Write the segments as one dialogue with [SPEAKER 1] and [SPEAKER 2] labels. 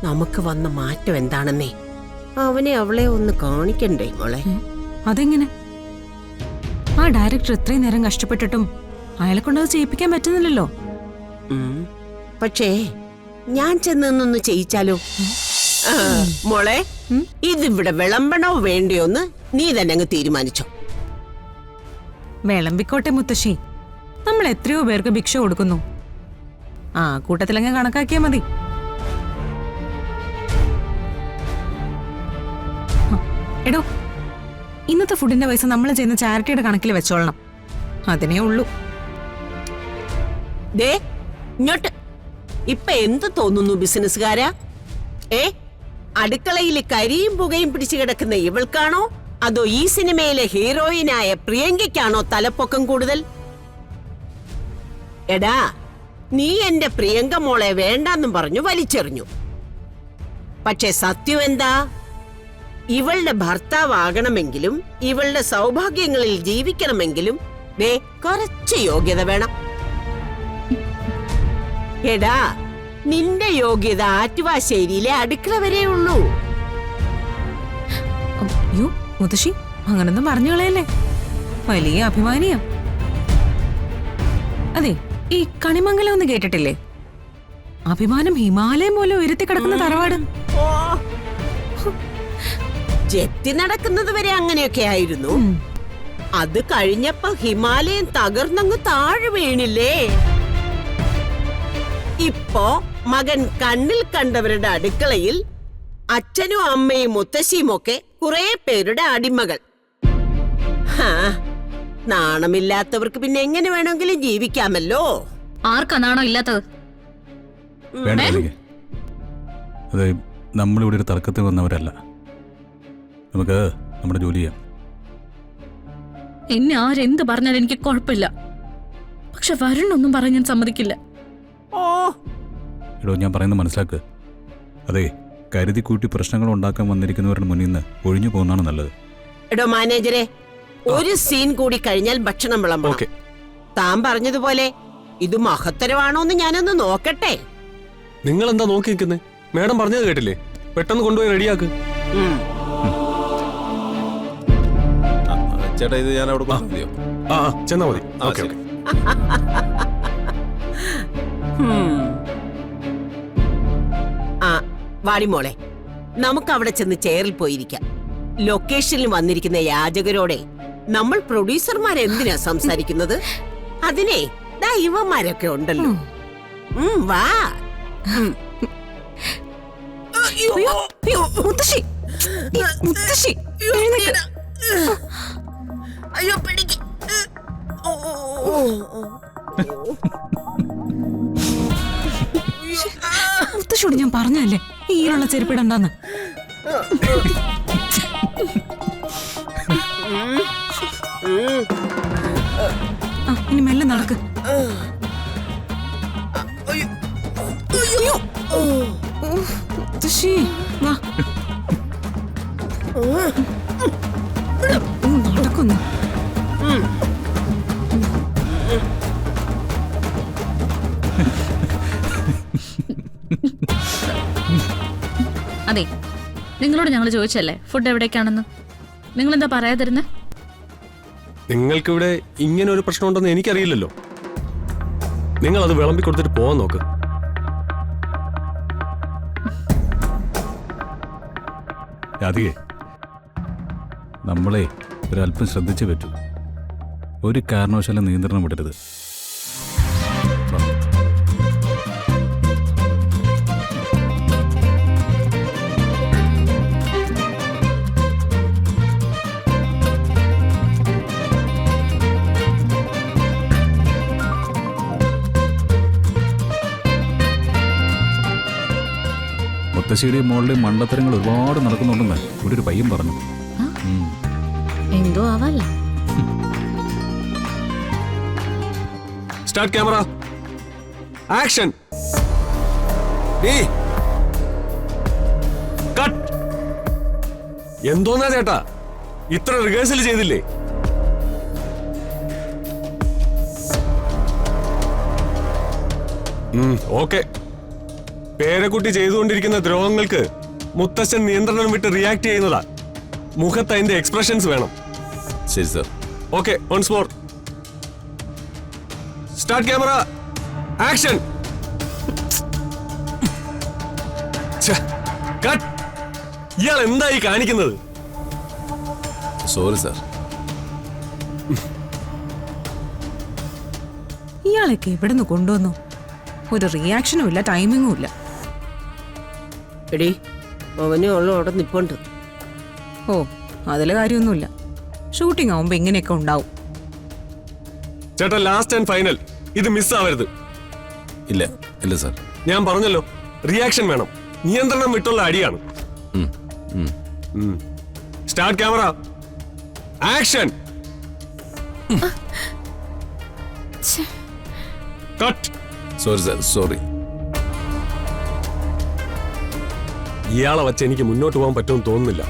[SPEAKER 1] നമുക്ക് വന്ന മാറ്റം എന്താണെന്നേ അവനെ അവളെ ഒന്ന് കാണിക്കണ്ടേ മോളെ?
[SPEAKER 2] അതെങ്ങനെ? ആ ഡയറക്ടർ ഇത്രയും നേരം കഷ്ടപ്പെട്ടിട്ടും അയാളെ കൊണ്ടത് ചെയ്യിപ്പിക്കാൻ പറ്റുന്നില്ലല്ലോ.
[SPEAKER 1] പക്ഷേ ഞാൻ ചെന്നൊന്ന് ചെയ്യിച്ചാലോ? മോളെ, ഇതിവിടെ വിളമ്പണോ വേണ്ടിയോന്ന് നീ തന്നെ അങ്ങ് തീരുമാനിച്ചോ.
[SPEAKER 2] വിളമ്പിക്കോട്ടെ മുത്തശ്ശി, നമ്മൾ എത്രയോ പേർക്ക് ഭിക്ഷ കൊടുക്കുന്നു. ആ കൂട്ടത്തിലങ്ങ് കണക്കാക്കിയാ മതി. എടോ, ഇന്നത്തെ ഫുഡിന്റെ പൈസ നമ്മൾ ചെയ്യുന്ന ചാരിറ്റിയുടെ കണക്കിൽ വെച്ചോളണം. അതിനേ ഉള്ളൂ.
[SPEAKER 1] ദേ ഇങ്ങോട്ട്. ഇപ്പൊ എന്ത് തോന്നുന്നു ബിസിനസ്സുകാരാ? അടുക്കളയിൽ കരിയും പുകയും പിടിച്ചു കിടക്കുന്ന ഇവൾക്കാണോ അതോ ഈ സിനിമയിലെ ഹീറോയിനായ പ്രിയങ്കയ്ക്കാണോ തലപ്പൊക്കം കൂടുതൽ? എടാ, നീ എന്റെ പ്രിയങ്ക മോളെ വേണ്ടാന്നും പറഞ്ഞു വലിച്ചെറിഞ്ഞു. പക്ഷെ സത്യം എന്താ? ഇവളുടെ ഭർത്താവാകണമെങ്കിലും ഇവളുടെ സൗഭാഗ്യങ്ങളിൽ ജീവിക്കണമെങ്കിലും കുറച്ച് യോഗ്യത വേണം. എടാ, നിന്റെ യോഗ്യത ആറ്റുവാശ്ശേരിയിലെ അടുക്കള വരെ ഉള്ളൂ.
[SPEAKER 2] അയ്യോ മുത്തശ്ശി, അങ്ങനൊന്നും പറഞ്ഞു കളയല്ലേ. വലിയ അഭിമാനിയാ. അതെ, ഈ കണിമംഗലം ഒന്ന് കേട്ടിട്ടില്ലേ? അഭിമാനം ഹിമാലയം പോലെ ഉയർത്തി കിടക്കുന്ന തറവാട്.
[SPEAKER 1] ജെത്തി നടക്കുന്നത് വരെ അങ്ങനെയൊക്കെ ആയിരുന്നു. അത് കഴിഞ്ഞപ്പോ ഹിമാലയം തകർന്നങ്ങ് താഴെ വീണില്ലേ? ഇപ്പോ മകൻ കണ്ണിൽ കണ്ടവരുടെ അടുക്കളയിൽ അച്ഛനും അമ്മയും മുത്തശ്ശിയും ഒക്കെ കുറെ പേരുടെ അടിമകൾ. നാണമില്ലാത്തവർക്ക് പിന്നെ എങ്ങനെ വേണമെങ്കിലും ജീവിക്കാമല്ലോ.
[SPEAKER 3] ആർക്കാ നാണം ഇല്ലാത്തത്?
[SPEAKER 4] അതെ, നമ്മളിവിടെ ഒരു തർക്കത്തിൽ വന്നവരല്ല. നമുക്ക് നമ്മുടെ ജോലി ചെയ്യാം.
[SPEAKER 3] എന്നെ ആരെന്ത് പറഞ്ഞാലും എനിക്ക് കുഴപ്പമില്ല. പക്ഷെ വരണൊന്നും പറയാൻ ഞാൻ സമ്മതിക്കില്ല.
[SPEAKER 4] എടോ, ഞാൻ പറയുന്നത് മനസ്സിലാക്ക്. അതെ, കരുതി കൂട്ടി പ്രശ്നങ്ങൾ ഉണ്ടാക്കാൻ വന്നിരിക്കുന്നവരുടെ മുന്നിൽ നിന്ന് ഒഴിഞ്ഞു പോകുന്നതാണ് നല്ലത്.
[SPEAKER 1] എടോ മാനേജരെ, ഒരു സീൻ കൂടി കഴിഞ്ഞാൽ ഭക്ഷണം വിളമ്പണം. താൻ പറഞ്ഞതുപോലെ ഇത് മഹത്തരമാണോന്ന് ഞാനൊന്ന് നോക്കട്ടെ.
[SPEAKER 5] നിങ്ങൾ എന്താ നോക്കി നിൽക്കുന്നത്? മാഡം പറഞ്ഞത് കേട്ടില്ലേ? പെട്ടെന്ന് കൊണ്ടുപോയി റെഡിയാക്ക്.
[SPEAKER 6] ചേട്ടാ, ഇത് ഞാൻ അവിടെ കൊണ്ടുപോയോ?
[SPEAKER 5] ചെന്നാ മതി. ഓക്കെ.
[SPEAKER 1] വാടിമോളെ, നമുക്ക് അവിടെ ചെന്ന് ചെയറിൽ പോയിരിക്കാം. ലൊക്കേഷനിൽ വന്നിരിക്കുന്ന യാചകരോടെ നമ്മൾ പ്രൊഡ്യൂസർമാർ എന്തിനാ സംസാരിക്കുന്നത്? അതിനെ ദൈവന്മാരൊക്കെ ഉണ്ടല്ലോ. വാ.
[SPEAKER 2] മുത്തശ്ശി, മുത്തശ്ശി
[SPEAKER 1] അയ്യോ, പിടിക്ക്.
[SPEAKER 2] മുത്തശ്ശിയോട് ഞാൻ പറഞ്ഞല്ലേ ഈയുള്ള ചെരുപ്പിടണ്ടെന്ന്. ഇനി മെല്ലെ നടക്ക്. മുത്തശ്ശി വാ. നടക്കുന്നു.
[SPEAKER 3] അതെ, നിങ്ങളോട് ഞങ്ങൾ ചോദിച്ചല്ലേ ഫുഡ് എവിടേക്കാണെന്ന്. നിങ്ങൾ എന്താ പറയാതിരുന്നേ?
[SPEAKER 5] നിങ്ങൾക്കിവിടെ ഇങ്ങനെ ഒരു പ്രശ്നം ഉണ്ടെന്ന് എനിക്കറിയില്ലല്ലോ. നിങ്ങൾ അത് വിളമ്പി കൊടുത്തിട്ട് പോവാൻ നോക്ക്.
[SPEAKER 4] രാധികേ, നമ്മളെ ഒരല്പം ശ്രദ്ധിച്ചേ പറ്റൂ. ഒരു കാരണവശാലും നിയന്ത്രണം വിടരുത്. മുത്തശ്ശിയുടെയും മോളുടെയും മണ്ടത്തരങ്ങൾ ഒരുപാട് നടക്കുന്നുണ്ടെന്ന് ഇവിടെ ഒരു പയ്യൻ പറഞ്ഞു.
[SPEAKER 3] എന്തോ ആവല്ല.
[SPEAKER 5] Start camera, action. കട്ട്. എന്തോന്നാ ചേട്ടാ, ഇത്ര റിഹേഴ്സൽ ചെയ്തില്ലേ? ഓക്കെ. പേരക്കുട്ടി ചെയ്തുകൊണ്ടിരിക്കുന്ന ദ്രോഹങ്ങൾക്ക് മുത്തശ്ശൻ നിയന്ത്രണം വിട്ട് റിയാക്ട് ചെയ്യുന്നതാ. മുഖത്ത് അതിന്റെ എക്സ്പ്രഷൻസ് വേണം.
[SPEAKER 6] ശരി sir.
[SPEAKER 5] Okay, ons more. Start camera, action. Cut. ഇയാൾ എന്തായി കാണിക്കുന്നത്?
[SPEAKER 6] Sorry sir.
[SPEAKER 2] ഇയാളൊക്കെ എവിടുന്ന് കൊണ്ടുവന്നു? ഒരു റിയാക്ഷനും ഇല്ല, ടൈമിങ്ങും ഇല്ല.
[SPEAKER 1] എടി, അവനെ ഉള്ള അവിടെ നിപ്പുണ്ട്.
[SPEAKER 2] ഓ, അതിലെ കാര്യമൊന്നുമില്ല. ഷൂട്ടിംഗ് ആവുമ്പോ ഇങ്ങനെയൊക്കെ ഉണ്ടാവും.
[SPEAKER 5] ചേട്ടാ, ലാസ്റ്റ് ആൻഡ് ഫൈനൽ. ഇത് മിസ്സാവരുത്.
[SPEAKER 6] ഇല്ല ഇല്ല സർ.
[SPEAKER 5] ഞാൻ പറഞ്ഞല്ലോ, റിയാക്ഷൻ വേണം. നിയന്ത്രണം വിട്ടുള്ള അടിയാണ്. Start camera, action. Cut.
[SPEAKER 6] Sorry sir, sorry.
[SPEAKER 5] ഇയാളെ വച്ച് എനിക്ക് മുന്നോട്ട് പോകാൻ പറ്റുമെന്ന് തോന്നുന്നില്ല.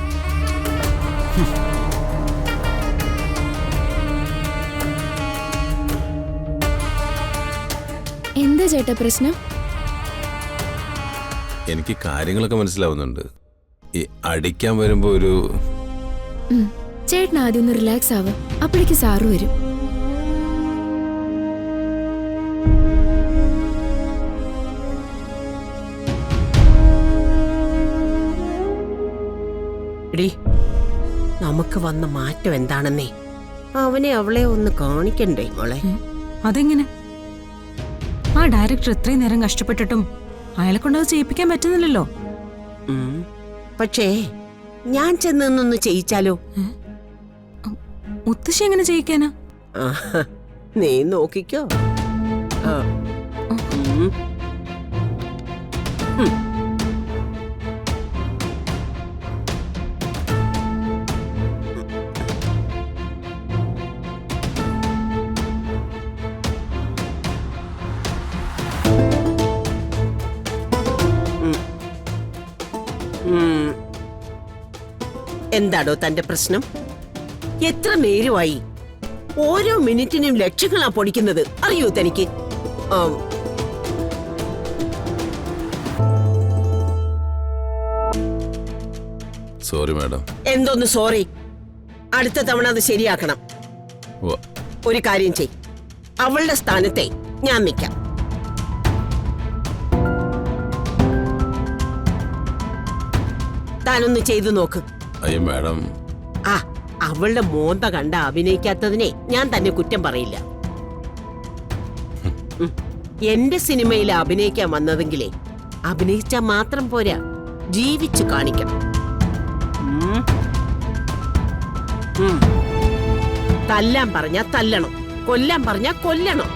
[SPEAKER 7] എന്താ ചേട്ടാ പ്രശ്നം?
[SPEAKER 6] എനിക്ക് കാര്യങ്ങളൊക്കെ മനസ്സിലാവുന്നുണ്ട്. ഈ അടിക്കാൻ വരുമ്പോ ഒരു
[SPEAKER 7] ചേട്ടൻ ആദ്യം ഒന്ന് റിലാക്സ് ആവും, അപ്പോഴേക്ക് സാറ് വരും.
[SPEAKER 1] എടി, നമുക്ക് വന്ന മാറ്റം എന്താണെന്നേ അവനെ അവളെ ഒന്ന് കാണിക്കണ്ടേ മോളെ?
[SPEAKER 2] അതെങ്ങനെ? ആ ഡയറക്ടർ ഇത്രയും നേരം കഷ്ടപ്പെട്ടിട്ടും അയാളെ കൊണ്ടത് ചെയ്യിപ്പിക്കാൻ പറ്റുന്നില്ലല്ലോ.
[SPEAKER 1] പക്ഷേ ഞാൻ ചെന്നൊന്ന് ചെയ്യിച്ചാലോ?
[SPEAKER 2] മുത്തശ്ശി എങ്ങനെ ചെയ്യിക്കാനാ?
[SPEAKER 1] ആഹാ, നീ നോക്കിക്കോ. ആ. ഉം. എന്താടോ തന്റെ പ്രശ്നം? എത്ര നേരമായി? ഓരോ മിനിറ്റിനും ലക്ഷങ്ങളാ പൊടിക്കുന്നത്, അറിയൂ തനിക്ക്?
[SPEAKER 6] Sorry madam.
[SPEAKER 1] എന്തോന്ന് സോറി? അടുത്ത തവണ അത് ശരിയാക്കണം. ഒരു കാര്യം ചെയ്, അവളുടെ സ്ഥാനത്തെ ഞാൻ നിൽക്കാം. താനൊന്ന് ചെയ്തു നോക്ക്.
[SPEAKER 6] അയ്യോ മാഡം.
[SPEAKER 1] ആ, അവളുടെ മോന്ത കണ്ട അഭിനയിക്കാത്തതിനെ ഞാൻ തന്നെ കുറ്റം പറയില്ല. എന്റെ സിനിമയിൽ അഭിനയിക്കാൻ വന്നതെങ്കിലേ അഭിനയിച്ചാ മാത്രം പോരാ, ജീവിച്ചു കാണിക്കണം. തല്ലാൻ പറഞ്ഞാ തല്ലണം, കൊല്ലാൻ പറഞ്ഞാ കൊല്ലണം.